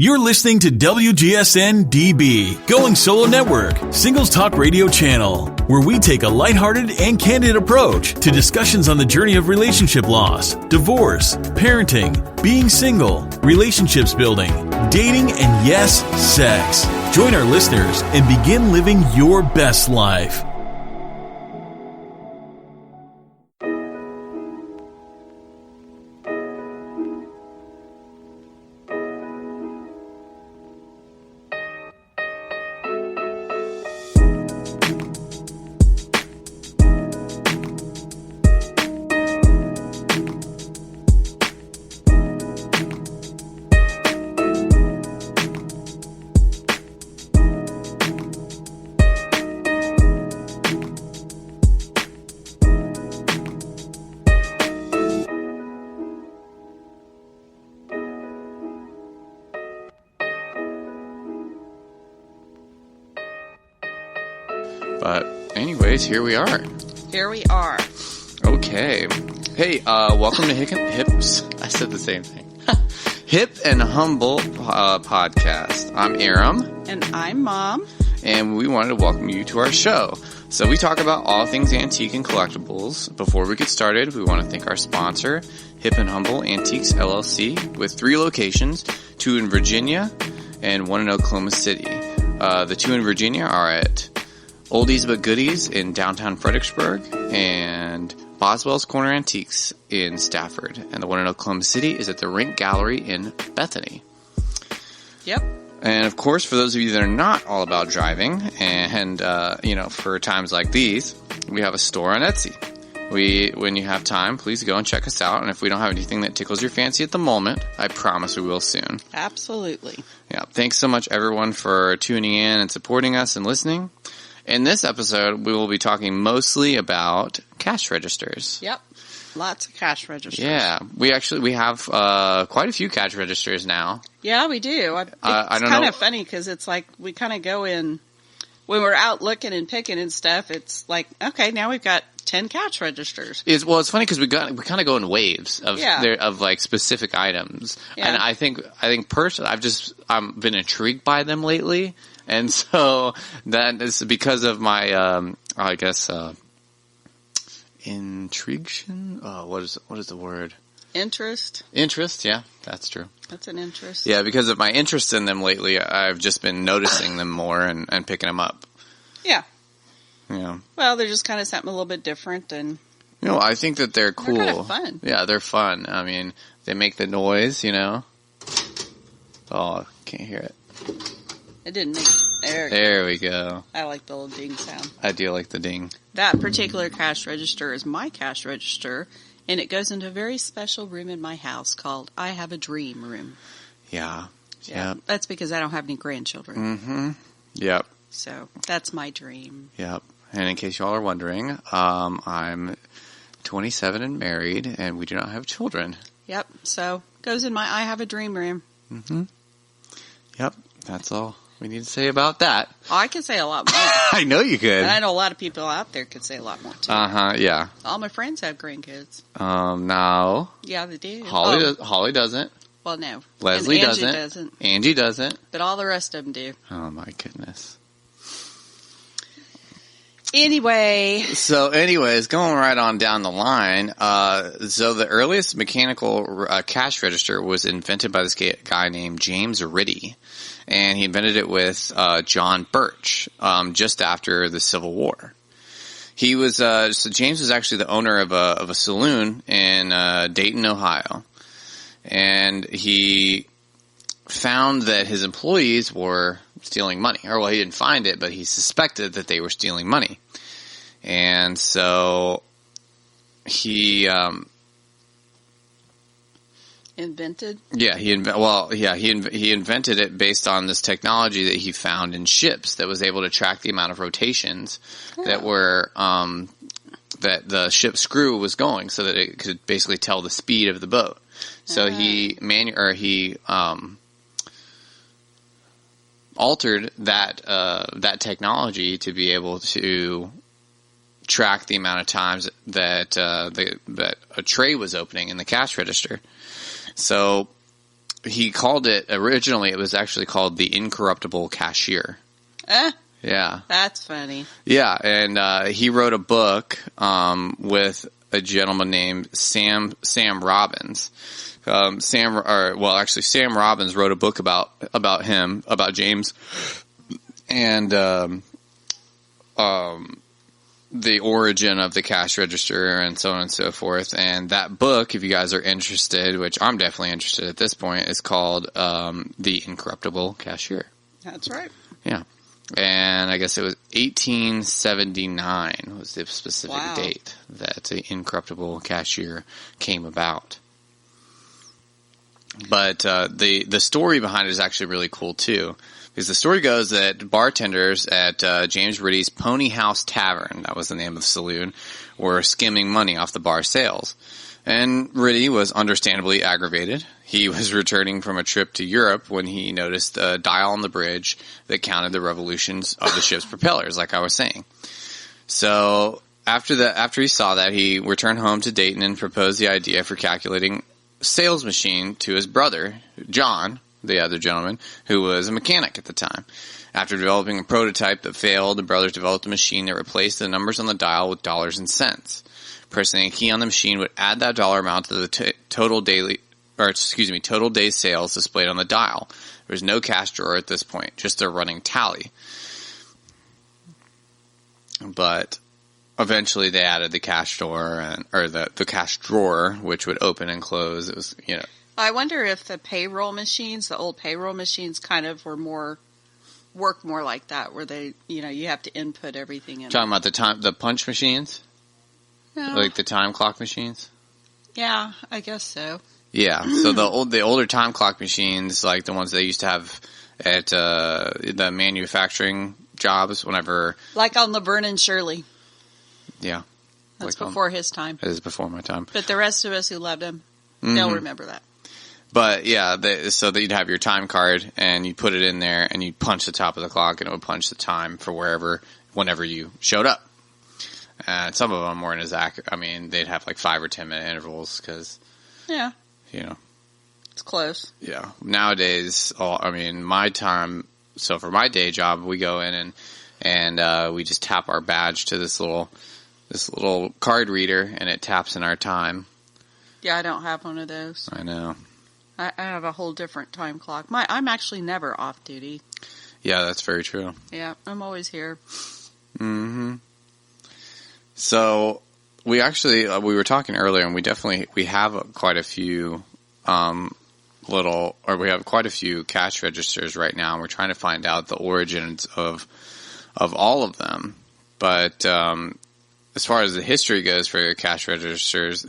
You're listening to WGSN-DB, Going Solo Network, Singles Talk Radio channel, where we take a lighthearted and candid approach to discussions on the journey of relationship loss, divorce, parenting, being single, relationships building, dating, and yes, sex. Join our listeners and begin living your best life. But anyways, here we are. Here we are. Okay. Hey, welcome to Hips. I said the same thing. Hip and Humble podcast. I'm Aram. And I'm Mom. And we wanted to welcome you to our show. So we talk about all things antique and collectibles. Before we get started, we want to thank our sponsor, Hip and Humble Antiques LLC, with 3 locations, 2 in Virginia and 1 in Oklahoma City. The 2 in Virginia are at Oldies But Goodies in downtown Fredericksburg and Boswell's Corner Antiques in Stafford. And the one in Oklahoma City is at the Rink Gallery in Bethany. Yep. And of course, for those of you that are not all about driving and for times like these, we have a store on Etsy. When you have time, please go and check us out. And if we don't have anything that tickles your fancy at the moment, I promise we will soon. Absolutely. Yeah. Thanks so much, everyone, for tuning in and supporting us and listening. In this episode, we will be talking mostly about cash registers. Yep. Lots of cash registers. Yeah. We have quite a few cash registers now. Yeah, we do. It's kind of funny because it's like we kind of go in, when we're out looking and picking and stuff, it's like, okay, now we've got 10 cash registers. It's funny because we kind of go in waves of like specific items. Yeah. And I think personally, I've been intrigued by them lately. And so that is because of my, intrigue. Oh, what is the word? Interest. Interest. Yeah, that's true. That's an interest. Yeah, because of my interest in them lately, I've just been noticing them more and picking them up. Yeah. Yeah. Well, they're just kind of something a little bit different, and I think that they're cool. They're kind of fun. Yeah, they're fun. I mean, they make the noise. Oh, can't hear it. It didn't make. There we go. I like the little ding sound. I do like the ding. That particular cash register is my cash register, and it goes into a very special room in my house called I Have a Dream Room. Yeah. Yeah. That's because I don't have any grandchildren. Mm-hmm. Yep. So that's my dream. Yep. And in case y'all are wondering, I'm 27 and married, and we do not have children. Yep. So goes in my I Have a Dream Room. Mm-hmm. Yep. That's all we need to say about that. Oh, I could say a lot more. I know you could. And I know a lot of people out there could say a lot more, too. Uh-huh, yeah. All my friends have grandkids. No. Yeah, they do. Holly doesn't. Well, no. Leslie and Angie doesn't. Angie doesn't. But all the rest of them do. Oh, my goodness. Anyway. So, anyways, going right on down the line, so the earliest mechanical cash register was invented by this guy named James Riddy. And he invented it with John Birch just after the Civil War. He was so James was actually the owner of a saloon in Dayton, Ohio, and he found that his employees were stealing money. Or, well, he didn't find it, but he suspected that they were stealing money, and so he invented? Yeah, he invented it based on this technology that he found in ships that was able to track the amount of rotations that were that the ship's screw was going, so that it could basically tell the speed of the boat. So he altered that technology to be able to track the amount of times that that a tray was opening in the cash register. So he called it, originally it was actually called the Incorruptible Cashier. Yeah. That's funny. Yeah, and he wrote a book with a gentleman named Sam Robbins. Sam Robbins wrote a book about him, about James, and the origin of the cash register and so on and so forth. And that book, if you guys are interested, which I'm definitely interested at this point, is called The Incorruptible Cashier. That's right. Yeah. And I guess it was 1879 was the specific date that the Incorruptible Cashier came about. But the story behind it is actually really cool too, because the story goes that bartenders at James Riddy's Pony House Tavern, that was the name of the saloon, were skimming money off the bar sales. And Riddy was understandably aggravated. He was returning from a trip to Europe when he noticed a dial on the bridge that counted the revolutions of the ship's propellers, like I was saying. So after he saw that, he returned home to Dayton and proposed the idea for calculating sales machine to his brother, John, the other gentleman, who was a mechanic at the time. After developing a prototype that failed, the brothers developed a machine that replaced the numbers on the dial with dollars and cents. Pressing a key on the machine would add that dollar amount to the total days sales displayed on the dial. There was no cash drawer at this point, just a running tally. But eventually they added the cash drawer, the cash drawer, which would open and close. It was, I wonder if the old payroll machines kind of work more like that, where they, you have to input everything in. Talking about the punch machines? No. Like the time clock machines? Yeah, I guess so. Yeah, so the older time clock machines, like the ones they used to have at the manufacturing jobs, whenever, like on Laverne and Shirley. Yeah, that's like before his time. It is before my time. But the rest of us who loved him, they'll remember that. But yeah, so that you'd have your time card and you put it in there and you'd punch the top of the clock and it would punch the time for whenever you showed up. And some of them weren't as accurate. I mean, they'd have like 5 or 10 minute intervals because, it's close. Yeah. Nowadays, my time. So for my day job, we go in and we just tap our badge to this little card reader and it taps in our time. Yeah, I don't have one of those. I know. I have a whole different time clock. I'm actually never off duty. Yeah, that's very true. Yeah, I'm always here. Mm-hmm. So we were talking earlier, and we have quite a few we have quite a few cash registers right now, and we're trying to find out the origins of all of them. But as far as the history goes for cash registers,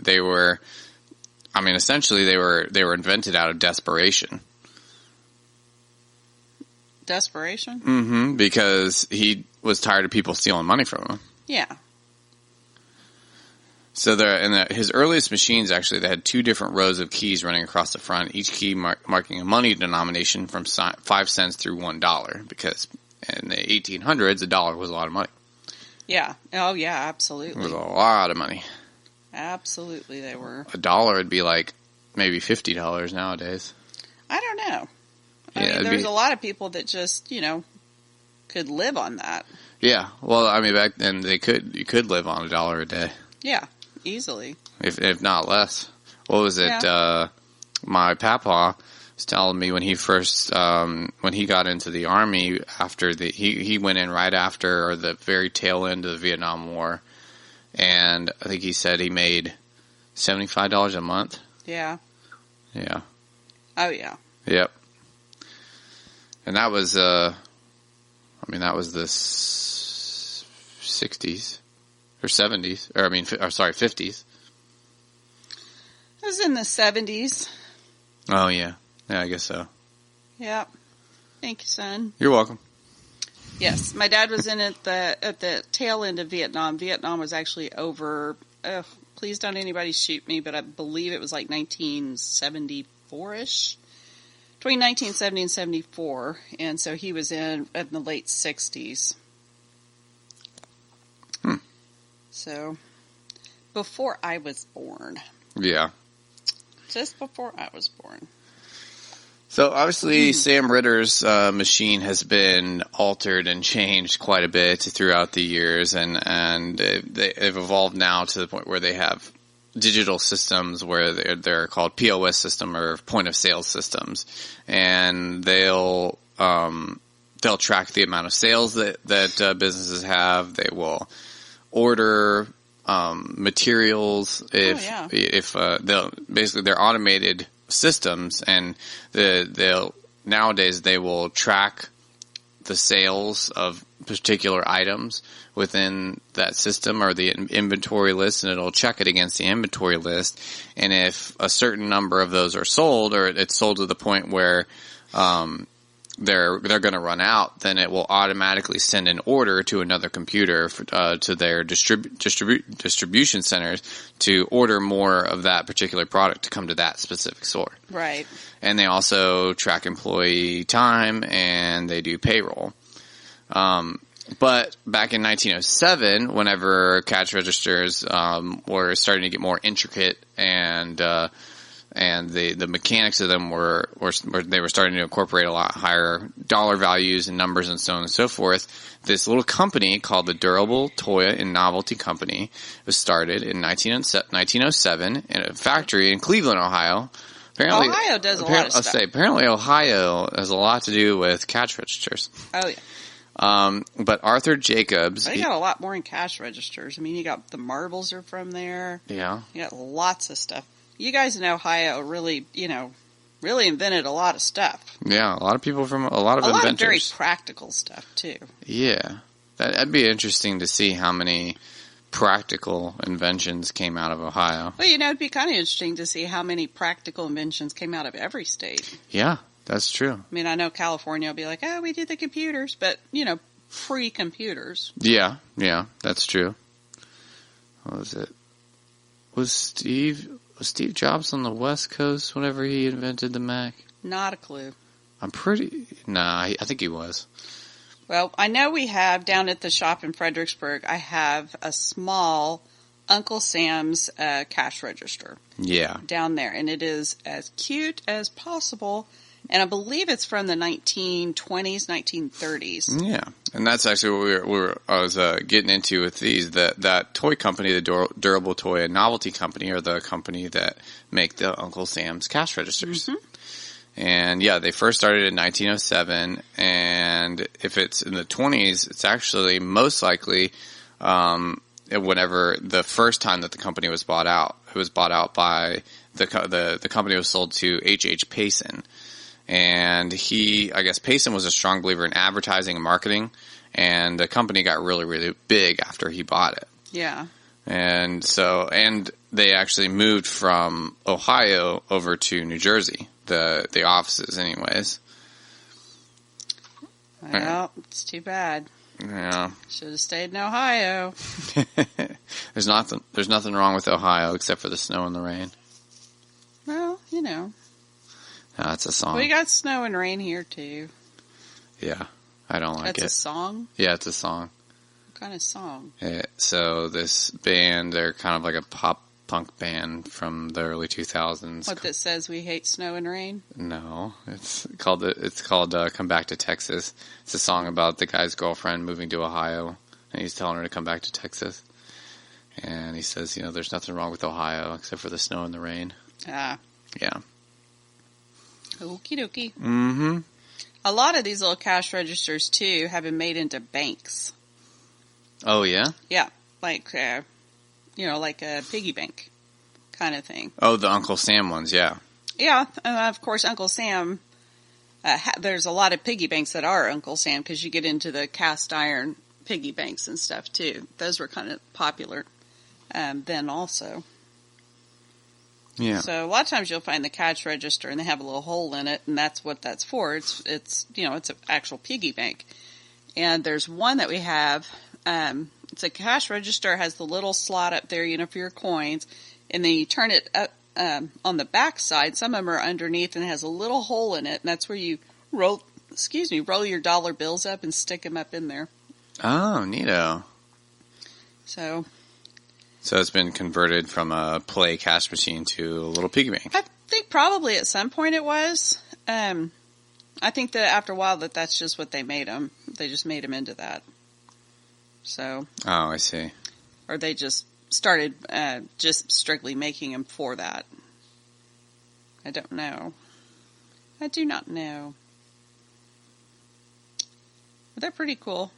essentially they were invented out of desperation. Desperation? Mm-hmm. Because he was tired of people stealing money from him. Yeah. So his earliest machines, actually, they had 2 different rows of keys running across the front, each key marking a money denomination from 5 cents through $1, because in the 1800s, $1 was a lot of money. Yeah. Oh, yeah, absolutely. It was a lot of money. Absolutely, they were. $1 would be like maybe $50 nowadays. I don't know. I mean, there's a lot of people that just, could live on that. Yeah. Well, I mean, back then you could live on $1 a day. Yeah, easily. If not less. What was it? Yeah. My papa was telling me when he first, when he got into the Army after he went in right after, or the very tail end of the Vietnam War. And I think he said he made $75 a month. Yeah. Yeah. Oh, yeah. Yep. And that was, that was the 60s or 70s, or 50s. It was in the 70s. Oh, yeah. Yeah, I guess so. Yep. Thank you, son. You're welcome. Yes, my dad was in at the tail end of Vietnam. Vietnam was actually over. Please don't anybody shoot me, but I believe it was like 1974-ish, between 1970 and 74, and so he was in the late 60s. So before I was born. Yeah. Just before I was born. So obviously Sam Ritter's machine has been altered and changed quite a bit throughout the years, and they've evolved now to the point where they have digital systems where they're called POS system or point of sale systems, and they'll track the amount of sales that businesses have. They will order materials if they're automated systems, and nowadays they will track the sales of particular items within that system or the inventory list, and it'll check it against the inventory list. And if a certain number of those are sold, or it's sold to the point where they're going to run out, then it will automatically send an order to another computer to their distribution centers to order more of that particular product to come to that specific store. Right. And they also track employee time, and they do payroll. But back in 1907, whenever cash registers were starting to get more intricate, and the mechanics of them were starting to incorporate a lot higher dollar values and numbers and so on and so forth, this little company called the Durable Toy and Novelty Company was started in 1907 in a factory in Cleveland, Ohio. Apparently, Ohio does a lot of stuff. Apparently Ohio has a lot to do with cash registers. Oh, yeah. But Arthur Jacobs... They got a lot more in cash registers. I mean, you got the marbles are from there. Yeah. You got lots of stuff. You guys in Ohio really invented a lot of stuff. Yeah, a lot of people from a lot of inventors. A lot of very practical stuff, too. Yeah. That'd be interesting to see how many practical inventions came out of Ohio. Well, it'd be kind of interesting to see how many practical inventions came out of every state. Yeah, that's true. I mean, I know California will be like, oh, we did the computers, but, pre-computers. Yeah, that's true. What was it? Was Steve Jobs on the West Coast whenever he invented the Mac? Not a clue. I think he was. Well, I know we have down at the shop in Fredericksburg, I have a small Uncle Sam's cash register. Yeah. Down there, and it is as cute as possible. And I believe it's from the 1920s, 1930s. Yeah, and that's actually what I was getting into with these. That toy company, the Durable Toy and Novelty Company, are the company that make the Uncle Sam's cash registers. Mm-hmm. And yeah, they first started in 1907, and if it's in the 20s, it's actually most likely whenever the first time that the company was bought out. It was bought out by the company was sold to H.H. Payson. And Payson was a strong believer in advertising and marketing, and the company got really, really big after he bought it. Yeah. And they actually moved from Ohio over to New Jersey, the offices anyways. Well, it's too bad. Yeah. Should have stayed in Ohio. There's nothing wrong with Ohio except for the snow and the rain. Well, No, that's a song. We got snow and rain here too. Yeah, I don't like it. That's a song? Yeah, it's a song. What kind of song? So this band, they're kind of like a pop punk band from the early 2000s. What that says we hate snow and rain? No, it's called Come Back to Texas. It's a song about the guy's girlfriend moving to Ohio, and he's telling her to come back to Texas. And he says, there's nothing wrong with Ohio except for the snow and the rain. Ah. Yeah. Okie dokie. Mm-hmm. A lot of these little cash registers, too, have been made into banks. Oh, yeah? Yeah. Like a piggy bank kind of thing. Oh, the Uncle Sam ones, yeah. Yeah. Of course, Uncle Sam, there's a lot of piggy banks that are Uncle Sam because you get into the cast iron piggy banks and stuff, too. Those were kind of popular then also. Yeah. So a lot of times you'll find the cash register and they have a little hole in it, and that's what that's for. It's an actual piggy bank. And there's one that we have, it's a cash register, has the little slot up there, for your coins, and then you turn it up on the back side. Some of them are underneath and it has a little hole in it, and that's where you roll your dollar bills up and stick them up in there. Oh, neato. So it's been converted from a play cash machine to a little piggy bank. I think probably at some point it was. I think that after a while that's just what they made them. They just made them into that. So. Oh, I see. Or they just started just strictly making them for that. I don't know. I do not know. But they're pretty cool.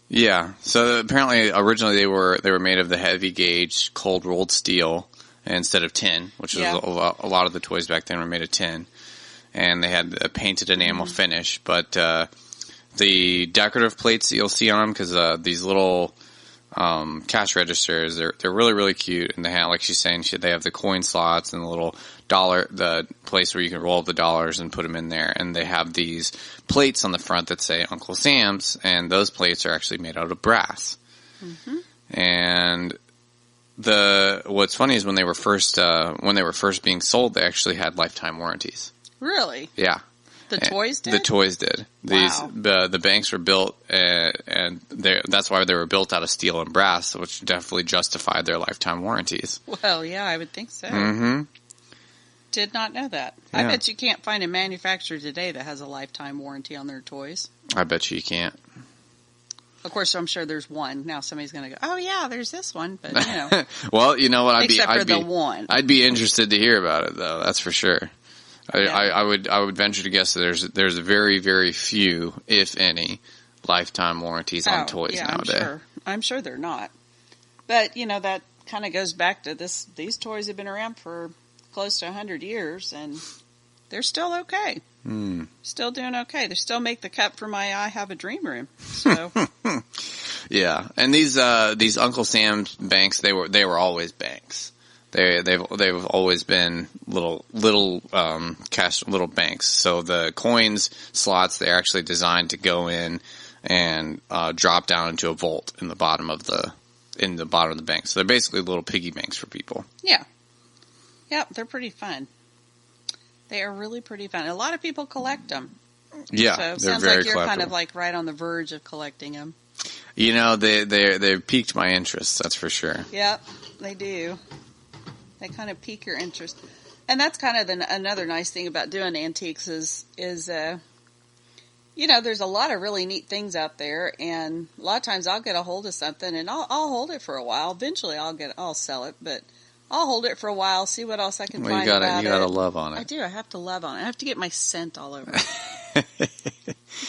Yeah. So apparently, originally they were made of the heavy gauge cold rolled steel instead of tin, which is a lot of the toys back then were made of tin. And they had a painted enamel finish, but the decorative plates that you'll see on them, because these little cash registers, they're really, really cute, and they have, like she's saying, they have the coin slots and the little the place where you can roll up the dollars and put them in there, and they have these plates on the front that say Uncle Sam's, and those plates are actually made out of brass. Mm-hmm. And what's funny is when they were first being sold, they actually had lifetime warranties. Really? Yeah. The toys did? The toys did. Wow. The banks were built, and that's why they were built out of steel and brass, which definitely justified their lifetime warranties. Well, yeah, I would think so. Mm-hmm. Did not know that. Yeah. I bet you can't find a manufacturer today that has a lifetime warranty on their toys. I bet you can't. Of course, I'm sure there's one. Now somebody's going to go, oh, yeah, there's this one, but, you know. Well, you know what? I'd be interested to hear about it, though. That's for sure. I would venture to guess that there's very, very few, if any, lifetime warranties on toys nowadays. I'm sure they're not. But, you know, that kind of goes back to these toys have been around for close to 100 years, and they're still okay. Still doing okay. They still make the cut for my I Have a Dream room. So yeah, and these Uncle Sam's banks, they were always banks. They've always been little cash little banks. So the coins slots, they're actually designed to go in and drop down into a vault in the bottom of the bank. So they're basically little piggy banks for people. Yeah. Yep, they're pretty fun. They are really pretty fun. A lot of people collect them. Yeah, so it they're sounds very like you're collectible. kind of like right on the verge of collecting them. You know, they've piqued my interest. That's for sure. Yep, they do. They kind of pique your interest, and that's kind of another nice thing about doing antiques is you know, there's a lot of really neat things out there, and a lot of times I'll get a hold of something and I'll hold it for a while. Eventually, I'll sell it, but I'll hold it for a while, see what else I can find about it. You got to love on it. I do. I have to love on it. I have to get my scent all over it.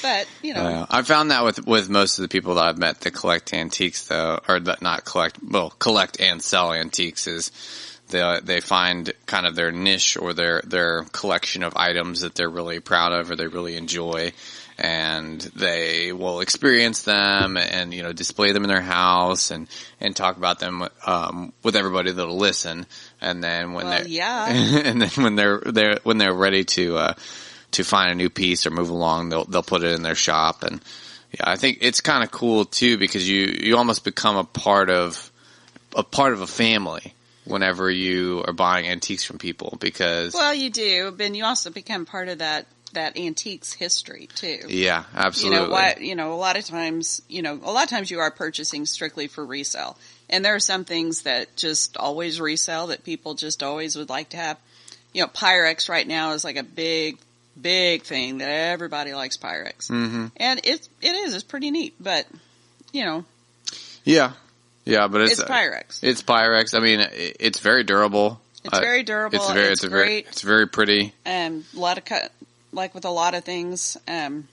But, you know. I found that with most of the people that I've met that collect antiques, though, or that not collect, well, collect and sell antiques, is they find kind of their niche or their collection of items that they're really proud of or they really enjoy. And they will experience them and, you know, display them in their house and talk about them, with everybody that'll listen. And then and then when they're ready to find a new piece or move along, they'll put it in their shop. And yeah, I think it's kind of cool too, because you almost become a part of a family whenever you are buying antiques from people, because. Well, you do, but you also become part of that antiques history too. Yeah, absolutely. A lot of times you are purchasing strictly for resale. And there are some things that just always resell that people just always would like to have. You know, Pyrex right now is like a big thing that everybody likes Pyrex. Mm-hmm. And it's pretty neat, but you know. Yeah. Yeah, but it's Pyrex. It's Pyrex. I mean, it's very durable. It's very durable. It's great. It's very pretty. A lot of cut. Like with a lot of things, I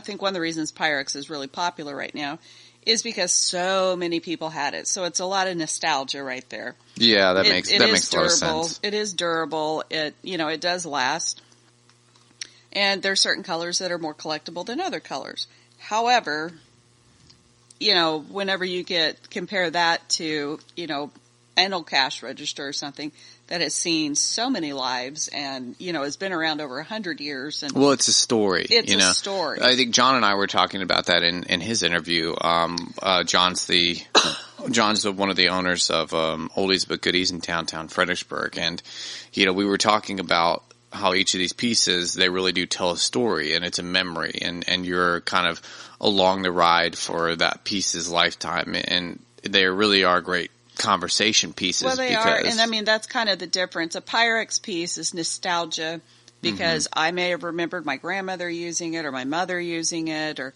think one of the reasons Pyrex is really popular right now is because so many people had it. So it's a lot of nostalgia right there. Yeah, that makes a lot of sense. It is durable. It does last. And there's certain colors that are more collectible than other colors. However, whenever you compare that to, an old cash register or something that has seen so many lives and, has been around over 100 years. And well, it's a story. It's a story. I think John and I were talking about that in his interview. John's one of the owners of Oldies But Goodies in downtown Fredericksburg. And, we were talking about how each of these pieces, they really do tell a story, and it's a memory, and you're kind of along the ride for that piece's lifetime. And they really are great conversation pieces. Well, they are, and I mean, that's kind of the difference. A Pyrex piece is nostalgia because I may have remembered my grandmother using it or my mother using it or,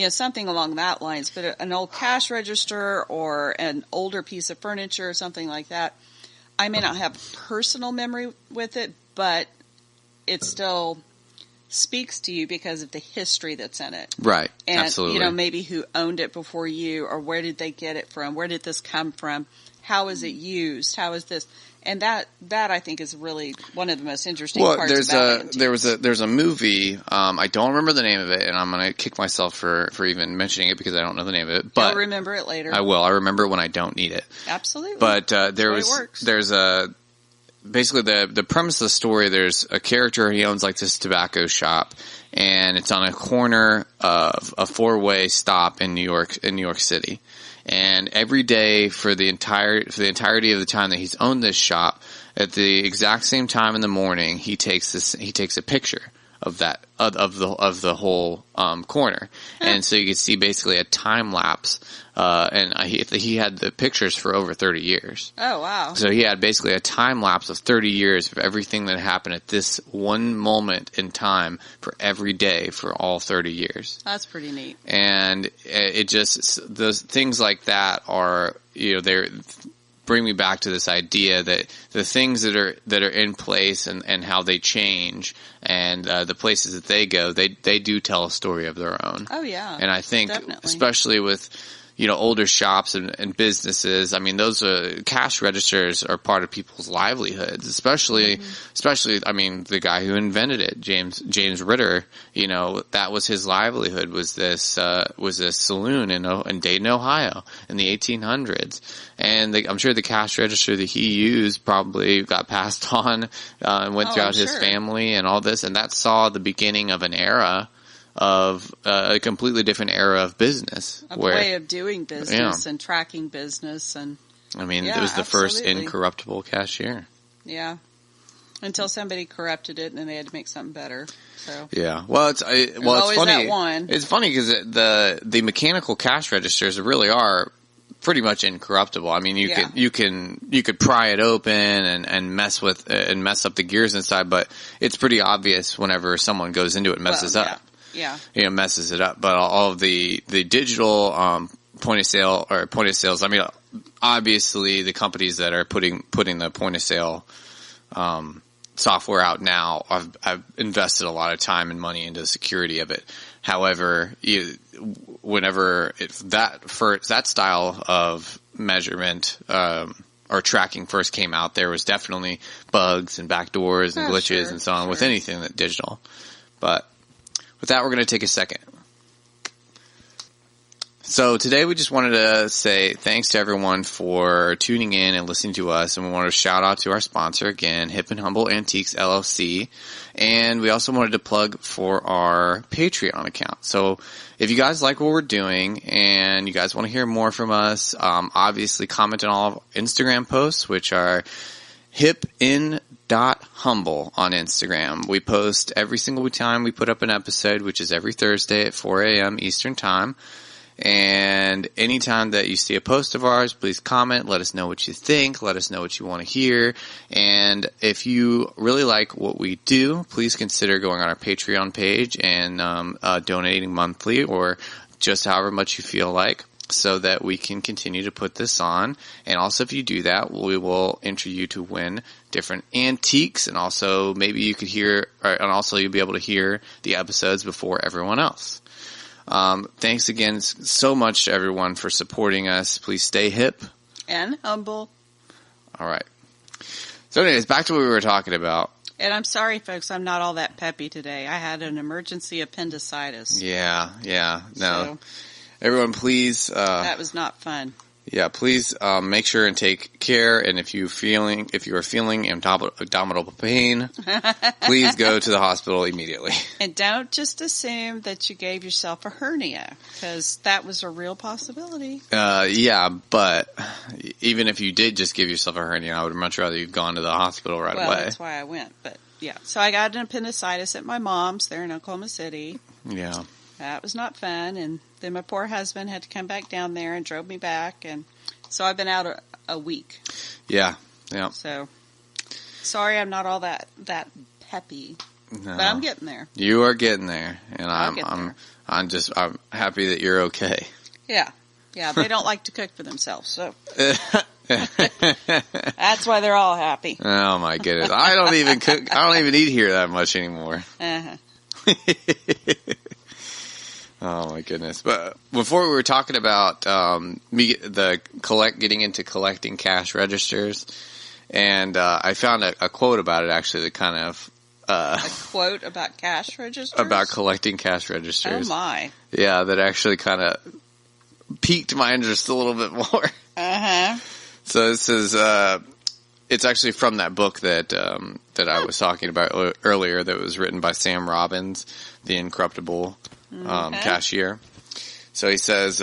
something along that lines. But an old cash register or an older piece of furniture or something like that, I may not have personal memory with it, but it still speaks to you because of the history that's in it. Right. And, absolutely. Maybe who owned it before you, or where did they get it from? Where did this come from? How is it used? How is this? And that I think is really one of the most interesting parts about antiques. There's a movie, I don't remember the name of it, and I'm going to kick myself for even mentioning it because I don't know the name of it. But You'll remember it later. I will. I remember it when I don't need it. Absolutely. But basically the premise of the story, there's a character, he owns like this tobacco shop, and it's on a corner of a 4-way stop in New York City. And every day for the entirety of the time that he's owned this shop, at the exact same time in the morning, he takes a picture of that, of the whole, corner. And so you can see basically a time lapse, and he had the pictures for over 30 years. Oh, wow. So he had basically a time lapse of 30 years of everything that happened at this one moment in time for every day for all 30 years. That's pretty neat. And it just, those things like that are, they're, bring me back to this idea that the things that are in place and how they change and the places that they go, they do tell a story of their own. Oh yeah. And I think definitely. Especially with older shops and businesses, I mean those cash registers are part of people's livelihoods, especially I mean the guy who invented it, James Ritter, that was his livelihood, was this saloon in Dayton, Ohio in the 1800s. And I'm sure the cash register that he used probably got passed on and went throughout his family and all this, and that saw the beginning of an era of a completely different era of business. A way of doing business and tracking business. And I mean, it was the first Incorruptable Cashier. Yeah. Until somebody corrupted it and then they had to make something better. So yeah. Well, it's funny. That one. It's funny because the mechanical cash registers really are pretty much incorruptible. I mean, you could pry it open and mess with and mess up the gears inside, but it's pretty obvious whenever someone goes into it and messes up. Yeah. Messes it up. But all of the digital point of sales. I mean, obviously the companies that are putting the point of sale software out now, I've invested a lot of time and money into the security of it. However, that style of measurement or tracking first came out, there was definitely bugs and backdoors and glitches and so on with anything that digital. But with that, we're going to take a second. So today we just wanted to say thanks to everyone for tuning in and listening to us, and we wanted to shout out to our sponsor again, Hip and Humble Antiques LLC, and we also wanted to plug for our Patreon account. So if you guys like what we're doing and you guys want to hear more from us, obviously comment on all of our Instagram posts, which are hipin.humble on Instagram. We post every single time we put up an episode, which is every Thursday at 4 a.m. Eastern Time. And anytime that you see a post of ours, please comment, let us know what you think, let us know what you want to hear. And if you really like what we do, please consider going on our Patreon page and donating monthly or just however much you feel like, so that we can continue to put this on. And also if you do that, we will enter you to win different antiques, and also maybe you could hear, and also you'll be able to hear the episodes before everyone else. Thanks again so much to everyone for supporting us. Please stay hip and humble. All right. So anyways, back to what we were talking about. And I'm sorry, folks, I'm not all that peppy today. I had an emergency appendicitis. Yeah. No. So, everyone, please. That was not fun. Yeah, please make sure and take care. And if you are feeling abdominal pain, please go to the hospital immediately. And don't just assume that you gave yourself a hernia, because that was a real possibility. Yeah, but even if you did just give yourself a hernia, I would much rather you've gone to the hospital right away. Well, that's why I went. But yeah, so I got an appendicitis at my mom's there in Oklahoma City. Yeah. That was not fun, and then my poor husband had to come back down there and drove me back, and so I've been out a week. Yeah. So, sorry I'm not all that peppy. No. But I'm getting there. You are getting there, and I'm happy that you're okay. Yeah. Yeah, they don't like to cook for themselves, so that's why they're all happy. Oh my goodness. I don't even cook. I don't even eat here that much anymore. Uh-huh. Oh my goodness! But before we were talking about getting into collecting cash registers, and I found a quote about it actually that kind of a quote about cash registers, about collecting cash registers. Oh my! Yeah, that actually kind of piqued my interest a little bit more. Uh-huh. So this is it's actually from that book that I was talking about earlier that was written by Sam Robbins, The Incorruptable Cashier. So he says,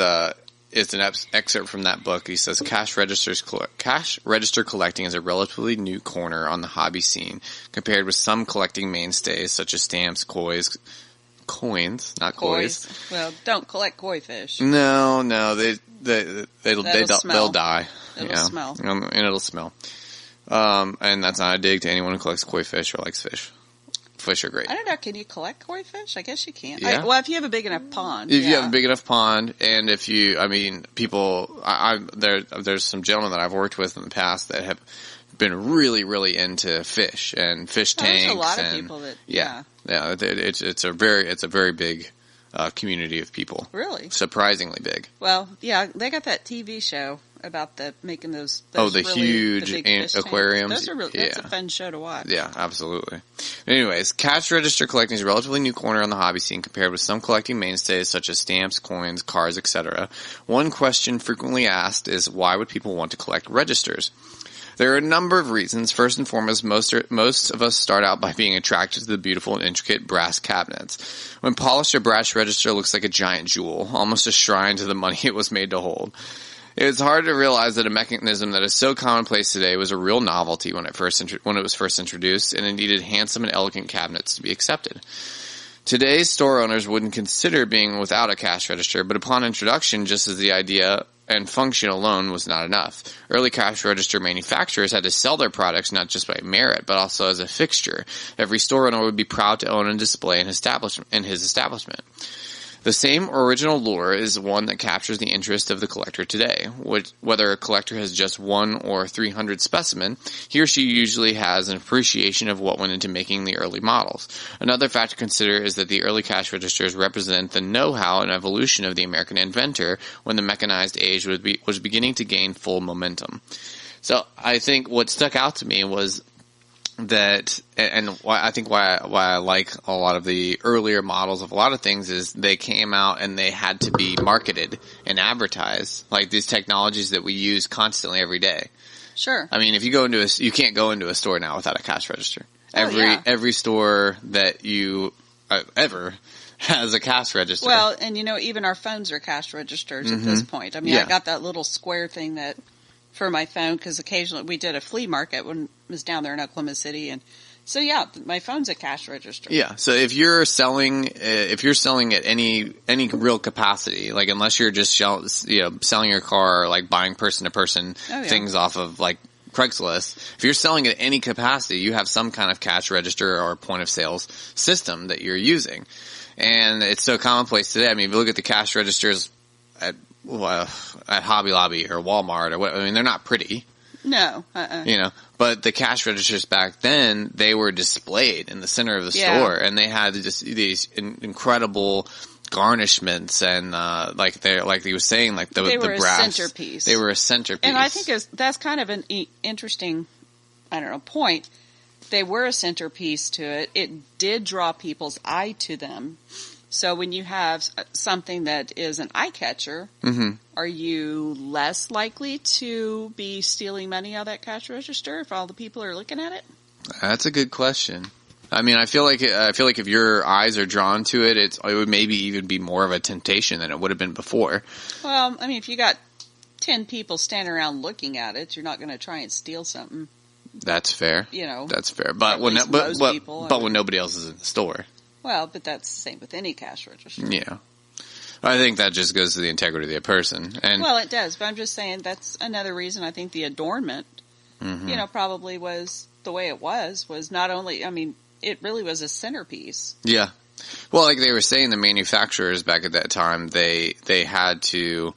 it's an excerpt from that book. He says, cash register collecting is a relatively new corner on the hobby scene compared with some collecting mainstays such as stamps, coins, not kois. Well, don't collect koi fish. No, they'll die. It'll smell. And it'll smell. And that's not a dig to anyone who collects koi fish or likes fish. Fish are great. I don't know. Can you collect koi fish? I guess you can. Yeah. Well, if you have a big enough pond. If you have a big enough pond, and if you, there's some gentlemen that I've worked with in the past that have been really, really into fish and fish tanks. There's a lot of people that. Yeah. It's a very big community of people. Really? Surprisingly big. Well, yeah, they got that TV show about making those the really, huge the big aquariums. Those are really, that's a fun show to watch. Yeah, absolutely. Anyways, cash register collecting is a relatively new corner on the hobby scene compared with some collecting mainstays such as stamps, coins, cards, etc. One question frequently asked is why would people want to collect registers? There are a number of reasons. First and foremost, most of us start out by being attracted to the beautiful and intricate brass cabinets. When polished, a brass register looks like a giant jewel, almost a shrine to the money it was made to hold. It's hard to realize that a mechanism that is so commonplace today was a real novelty when it was first introduced, and it needed handsome and elegant cabinets to be accepted. Today's store owners wouldn't consider being without a cash register, but upon introduction, just as the idea and function alone was not enough. Early cash register manufacturers had to sell their products not just by merit, but also as a fixture. Every store owner would be proud to own and display in his establishment. The same original lure is one that captures the interest of the collector today. Whether a collector has just 1 or 300 specimen, he or she usually has an appreciation of what went into making the early models. Another fact to consider is that the early cash registers represent the know-how and evolution of the American inventor when the mechanized age was beginning to gain full momentum. So I think what stuck out to me was that, and why I like a lot of the earlier models of a lot of things is they came out and they had to be marketed and advertised, like these technologies that we use constantly every day. Sure. I mean, if you you can't go into a store now without a cash register. Every store that you ever has a cash register. Well, and even our phones are cash registers at this point. I mean, I got that little square thing for my phone because occasionally we did a flea market when I was down there in Oklahoma City, and so my phone's a cash register. Yeah. So if you're selling at any real capacity, like unless you're just selling your car or like buying person to person things off of like Craigslist, if you're selling at any capacity, you have some kind of cash register or point of sales system that you're using, and it's so commonplace today. I mean, if you look at the cash registers at Hobby Lobby or Walmart or what, I mean, they're not pretty. No. But the cash registers back then, they were displayed in the center of the store, and they had just these incredible garnishments and, like he was saying, like the brass. They were a centerpiece. They were a centerpiece. And I think that's kind of an interesting, point. They were a centerpiece to it. It did draw people's eye to them. So when you have something that is an eye catcher, are you less likely to be stealing money out of that cash register if all the people are looking at it? That's a good question. I mean, I feel like if your eyes are drawn to it, it would maybe even be more of a temptation than it would have been before. Well, I mean, if you got 10 people standing around looking at it, you're not going to try and steal something. That's fair. That's fair. But when nobody else is in the store. Well, but that's the same with any cash register. Yeah. I think that just goes to the integrity of the person. Well, it does, but I'm just saying that's another reason I think the adornment, probably was the way it was not only, it really was a centerpiece. Yeah. Well, like they were saying, the manufacturers back at that time, they had to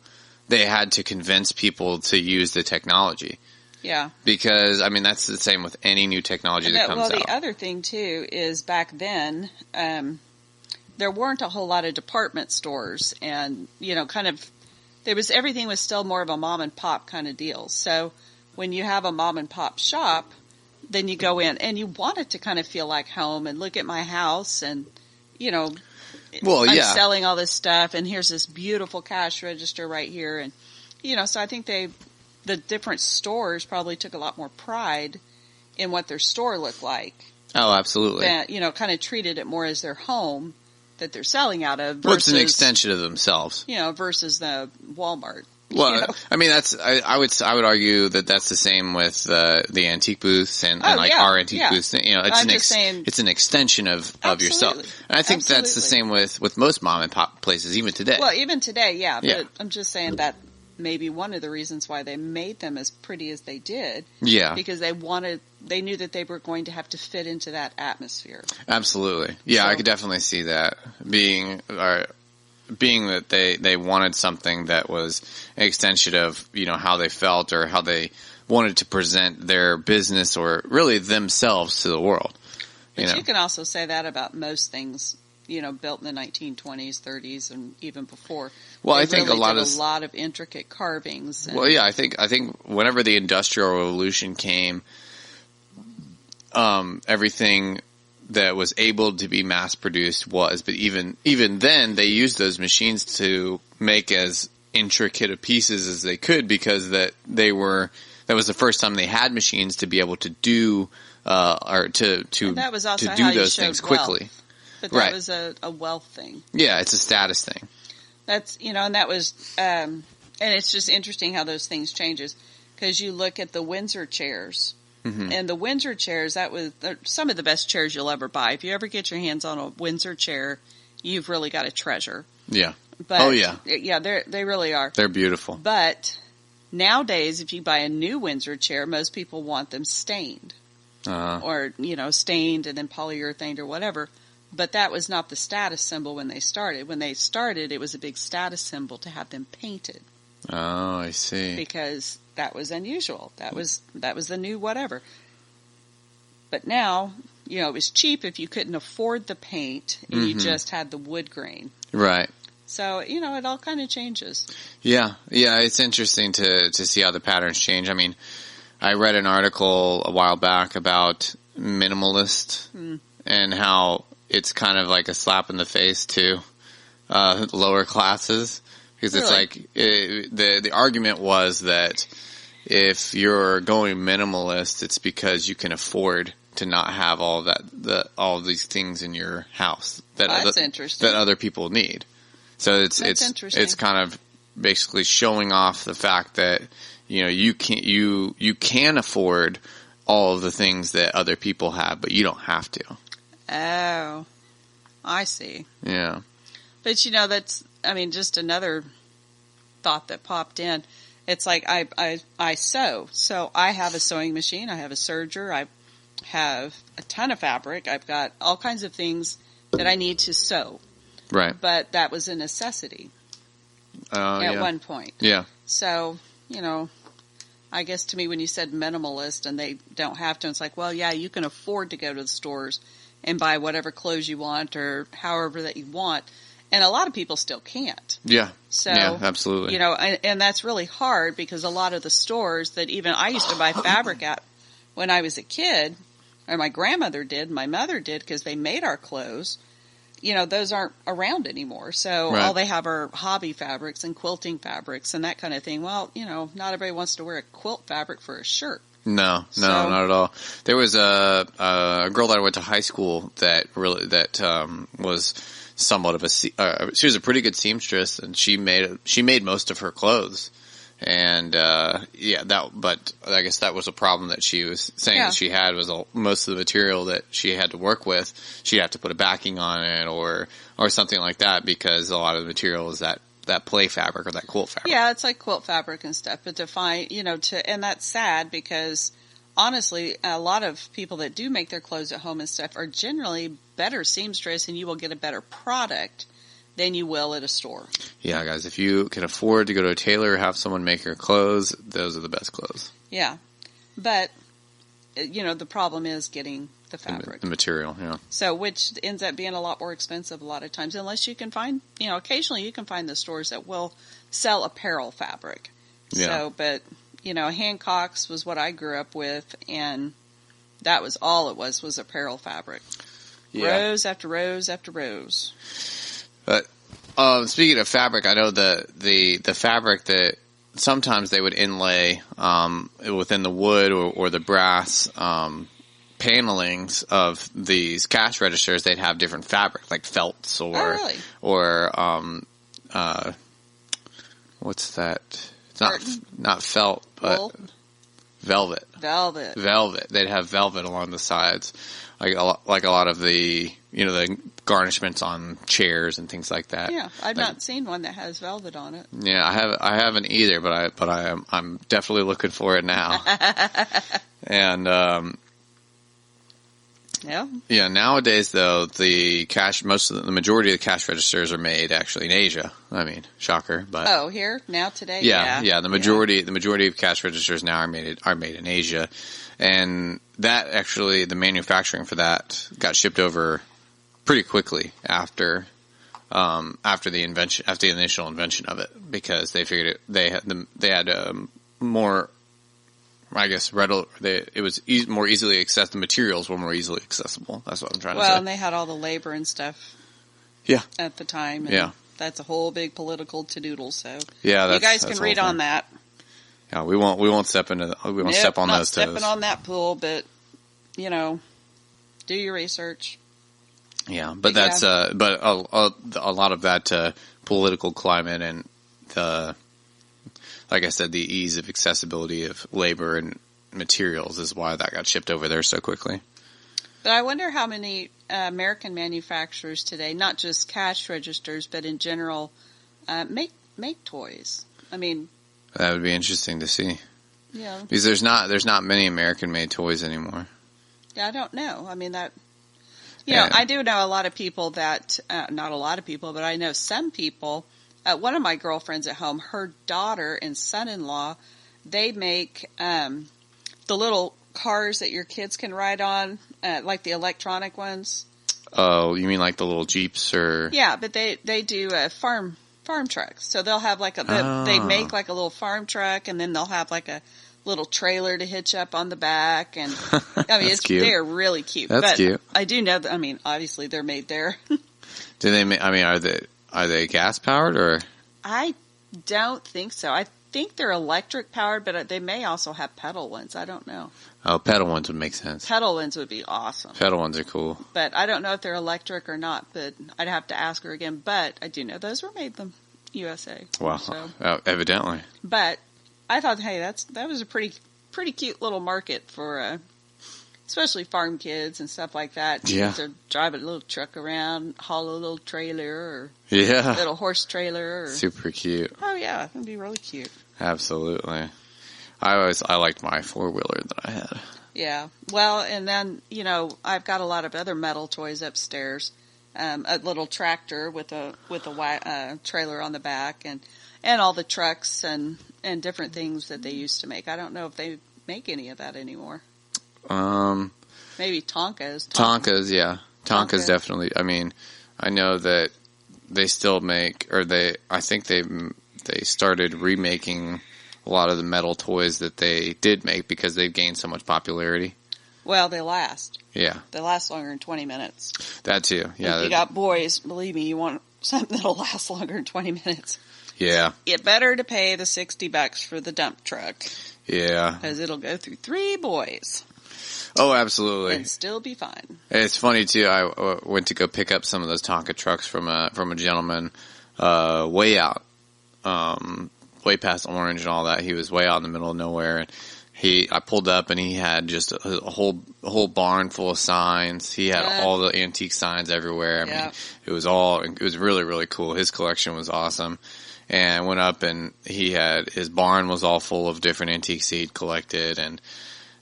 convince people to use the technology. Yeah. Because, I mean, that's the same with any new technology that comes out. Well, the other thing, too, is back then, there weren't a whole lot of department stores, and, you know, everything was still more of a mom and pop kind of deal. So when you have a mom and pop shop, then you go in and you want it to kind of feel like home, and look at my house, and, you know, I'm selling all this stuff, and here's this beautiful cash register right here. And, you know, so I think the different stores probably took a lot more pride in what their store looked like. Oh, absolutely. That, you know, kind of treated it more as their home that they're selling out of. Versus, well, it's an extension of themselves. You know, versus the Walmart. Well, you know? I mean, I would argue that that's the same with the antique booths and our antique booths. You know, it's an extension of yourself. And I think that's the same with most mom and pop places, even today. Well, even today, yeah. But I'm just saying that maybe one of the reasons why they made them as pretty as they did. Yeah. Because they knew that they were going to have to fit into that atmosphere. Absolutely. Yeah, so, I could definitely see that being that they wanted something that was an extension of, you know, how they felt or how they wanted to present their business or really themselves to the world. But you can also say that about most things, you know, built in the 1920s, 30s, and even before. Well, I think really a lot of intricate carvings. Well, yeah, I think whenever the Industrial Revolution came, everything that was able to be mass produced but even then they used those machines to make as intricate of pieces as they could, because that was the first time they had machines to be able to do to do those things quickly. But that was a wealth thing. Yeah, it's a status thing. That's, you know, and that was, and it's just interesting how those things changes, because you look at the Windsor chairs. Mm-hmm. And the Windsor chairs, they're some of the best chairs you'll ever buy. If you ever get your hands on a Windsor chair, you've really got a treasure. Yeah. But, yeah, they really are. They're beautiful. But nowadays, if you buy a new Windsor chair, most people want them stained. Or, you know, stained and then polyurethane or whatever. But that was not the status symbol when they started. When they started, it was a big status symbol to have them painted. Oh, I see. Because that was unusual. That was the new whatever. But now, you know, it was cheap if you couldn't afford the paint and you just had the wood grain. Right. So, you know, it all kind of changes. Yeah. Yeah, it's interesting to see how the patterns change. I mean, I read an article a while back about minimalist and how it's kind of like a slap in the face to lower classes. Because it's like the argument was that if you're going minimalist, it's because you can afford to not have all of these things in your house that other people need. So it's kind of basically showing off the fact that, you know, you can afford all of the things that other people have, but you don't have to. Oh, I see. Yeah. But, you know, that's, I mean, just another thought that popped in. It's like I sew. So I have a sewing machine. I have a serger. I have a ton of fabric. I've got all kinds of things that I need to sew. Right. But that was a necessity at one point. Yeah. So, you know, I guess to me when you said minimalist and they don't have to, it's like, well, yeah, you can afford to go to the stores and buy whatever clothes you want or however that you want. And a lot of people still can't. Yeah. So, yeah, absolutely. You know, and that's really hard because a lot of the stores that even I used to buy fabric at when I was a kid, or my grandmother did, my mother did, because they made our clothes, you know, those aren't around anymore. So all they have are hobby fabrics and quilting fabrics and that kind of thing. Well, you know, not everybody wants to wear a quilt fabric for a shirt. No, not at all. There was a girl that I went to high school that was somewhat of she was a pretty good seamstress, and she made most of her clothes. And but I guess that was a problem that she was saying that she had was most of the material that she had to work with. She'd have to put a backing on it or something like that, because a lot of the material is that play fabric or that quilt fabric. Yeah, it's like quilt fabric and stuff. But to find, you know, and that's sad because honestly, a lot of people that do make their clothes at home and stuff are generally better seamstress, and you will get a better product than you will at a store. Yeah, guys, if you can afford to go to a tailor or have someone make your clothes, those are the best clothes. Yeah. But, the problem is getting the fabric. The material, yeah. So, which ends up being a lot more expensive a lot of times, unless you can find, occasionally you can find the stores that will sell apparel fabric. Yeah. So, but, Hancock's was what I grew up with, and that was all it was apparel fabric. Yeah. Rows after rows after rows. But speaking of fabric, I know the fabric that sometimes they would inlay within the wood or the brass panelings of these cash registers. They'd have different fabric, like felts or what's that? It's not felt, but wool? Velvet. Velvet. They'd have velvet along the sides, like a lot of the the garnishments on chairs and things like that. Yeah, I've not seen one that has velvet on it. Yeah, I haven't either, but I'm definitely looking for it now. And yeah. Nowadays though, the majority of the cash registers are made actually in Asia. I mean, shocker, but here now today. Yeah. The majority of cash registers now are made in Asia, and that actually the manufacturing for that got shipped over pretty quickly after the initial invention of it, because they figured they had more, I guess, it was more easily accessible. The materials were more easily accessible. That's what I'm trying to say. Well, and they had all the labor and stuff. Yeah. At the time. And that's a whole big political to-doodle. So yeah, you guys can read on that. Yeah, we won't step on those toes. Not stepping on that pool, but do your research. Yeah, but that's but a lot of that political climate and like I said, the ease of accessibility of labor and materials is why that got shipped over there so quickly. But I wonder how many American manufacturers today, not just cash registers, but in general, make toys. I mean, that would be interesting to see. Yeah, because there's not many American-made toys anymore. Yeah, I don't know. I mean that. I do know a lot of people that, not a lot of people, but I know some people. One of my girlfriends at home, her daughter and son-in-law, they make the little cars that your kids can ride on, like the electronic ones. Oh, you mean like the little Jeeps or? Yeah, but they do farm trucks. So they'll have they make like a little farm truck, and then they'll have like a little trailer to hitch up on the back, and I mean they're really cute. That's cute. I do know that. I mean, obviously they're made there. Do they? I mean, are they gas powered or? I don't think so. I think they're electric powered, but they may also have pedal ones. I don't know. Oh, pedal ones would make sense. Pedal ones would be awesome. Pedal ones are cool. But I don't know if they're electric or not. But I'd have to ask her again. But I do know those were made in USA. Wow. So. Evidently. But I thought, hey, that was a pretty cute little market for, especially farm kids and stuff like that. Yeah. They're driving a little truck around, haul a little trailer or a little horse trailer. Super cute. Oh yeah, it'd be really cute. Absolutely. I liked my 4-wheeler that I had. Yeah. Well, and then I've got a lot of other metal toys upstairs. A little tractor with a trailer on the back, and all the trucks and different things that they used to make. I don't know if they make any of that anymore. Maybe Tonkas. Tonkas, yeah. Tonkas definitely. I mean, I know that they still make, I think they started remaking a lot of the metal toys that they did make because they've gained so much popularity. Well, they last. Yeah. They last longer than 20 minutes. That too, yeah. If you got boys, believe me, you want something that'll last longer than 20 minutes. Yeah. It better to pay the $60 for the dump truck. Yeah. Because it'll go through 3 boys. Oh, absolutely. And still be fine. It's funny too. I went to go pick up some of those Tonka trucks from a gentleman, way out, way past Orange and all that. He was way out in the middle of nowhere, and I pulled up and he had just a whole barn full of signs. He had all the antique signs everywhere. I mean, it was really, really cool. His collection was awesome. And I went up and his barn was all full of different antiques he'd collected, and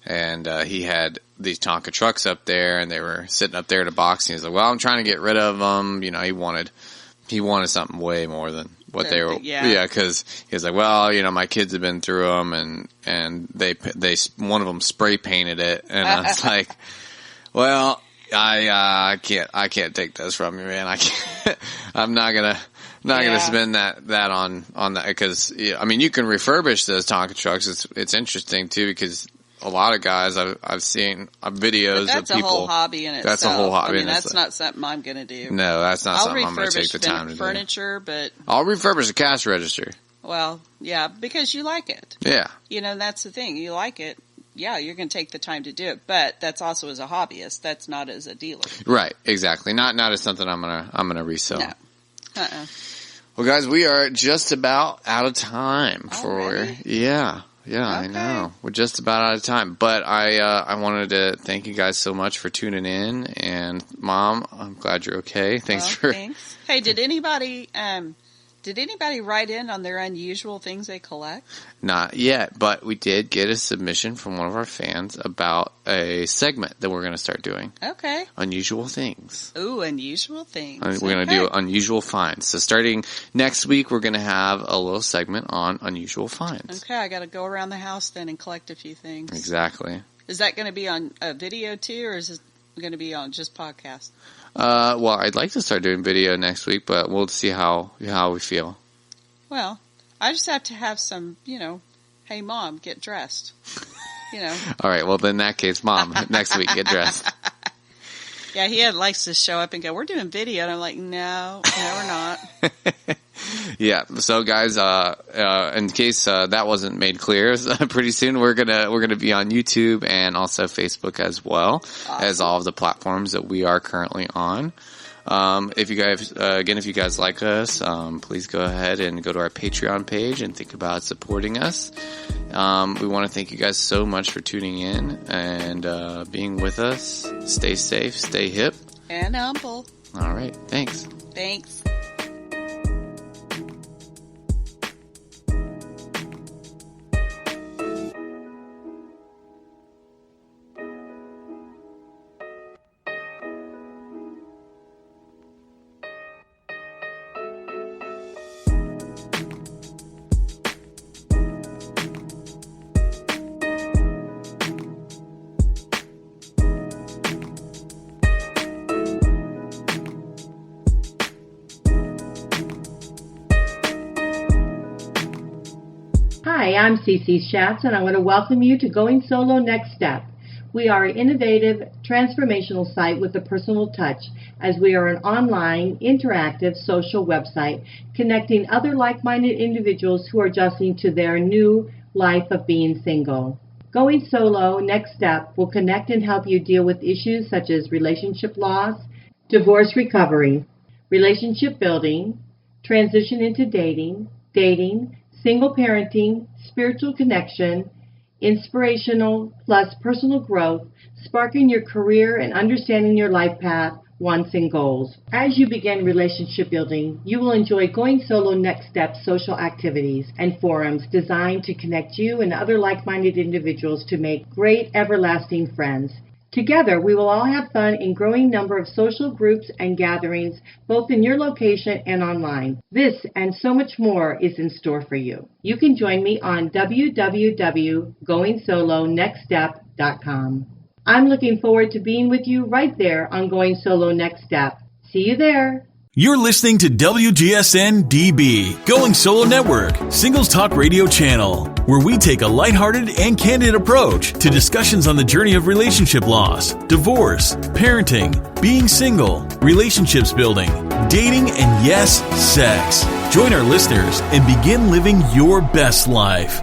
And he had these Tonka trucks up there, and they were sitting up there at a box. And he was like, "Well, I'm trying to get rid of them." You know, he wanted something way more than what they were. Yeah, because he was like, "Well, you know, my kids have been through them, and they one of them spray painted it." And I was like, "Well, I can't take this from you, man. I can't. I'm not gonna spend that on that, because I mean, you can refurbish those Tonka trucks. It's interesting too, because a lot of guys I've seen videos of people. That's a whole hobby in itself. That's a whole hobby. I mean, that's not something I'm going to do. No, that's not something I'm going to take the time to do. I'll refurbish furniture, but I'll refurbish a cash register. Well, yeah, because you like it. Yeah. You know, that's the thing. You like it. Yeah, you're going to take the time to do it, but that's also as a hobbyist. That's not as a dealer. Right. Exactly. Not as something I'm gonna resell. No. Well, guys, we are just about out of time Already? Yeah, okay. I know. We're just about out of time, but I wanted to thank you guys so much for tuning in, and Mom, I'm glad you're okay. Thanks. Hey, did anybody write in on their unusual things they collect? Not yet, but we did get a submission from one of our fans about a segment that we're going to start doing. Okay. Unusual things. Ooh, unusual things. We're going to do unusual finds. So starting next week, we're going to have a little segment on unusual finds. Okay, I got to go around the house then and collect a few things. Exactly. Is that going to be on a video too, or is it going to be on just podcast? Well, I'd like to start doing video next week, but we'll see how we feel. Well, I just have to have some, hey, Mom, get dressed. All right. Well, then in that case, Mom, next week, get dressed. Yeah, he likes to show up and go, "We're doing video," and I'm like, "No, we're not." Yeah. So, guys, in case that wasn't made clear, pretty soon we're gonna be on YouTube and also Facebook as well as all of the platforms that we are currently on. If you guys like us, please go ahead and go to our Patreon page and think about supporting us. We want to thank you guys so much for tuning in and being with us. Stay safe, stay hip, and humble. All right. Thanks. Thanks. Hi, I'm CC Schatz, and I want to welcome you to Going Solo Next Step. We are an innovative, transformational site with a personal touch, as we are an online, interactive, social website connecting other like-minded individuals who are adjusting to their new life of being single. Going Solo Next Step will connect and help you deal with issues such as relationship loss, divorce recovery, relationship building, transition into dating, single parenting, spiritual connection, inspirational plus personal growth, sparking your career and understanding your life path, wants, and goals. As you begin relationship building, you will enjoy Going Solo Next Step social activities and forums designed to connect you and other like-minded individuals to make great, everlasting friends. Together, we will all have fun in growing number of social groups and gatherings, both in your location and online. This and so much more is in store for you. You can join me on www.goingsolonextstep.com. I'm looking forward to being with you right there on Going Solo Next Step. See you there. You're listening to WGSN-DB, Going Solo Network, Singles Talk Radio channel, where we take a lighthearted and candid approach to discussions on the journey of relationship loss, divorce, parenting, being single, relationships building, dating, and yes, sex. Join our listeners and begin living your best life.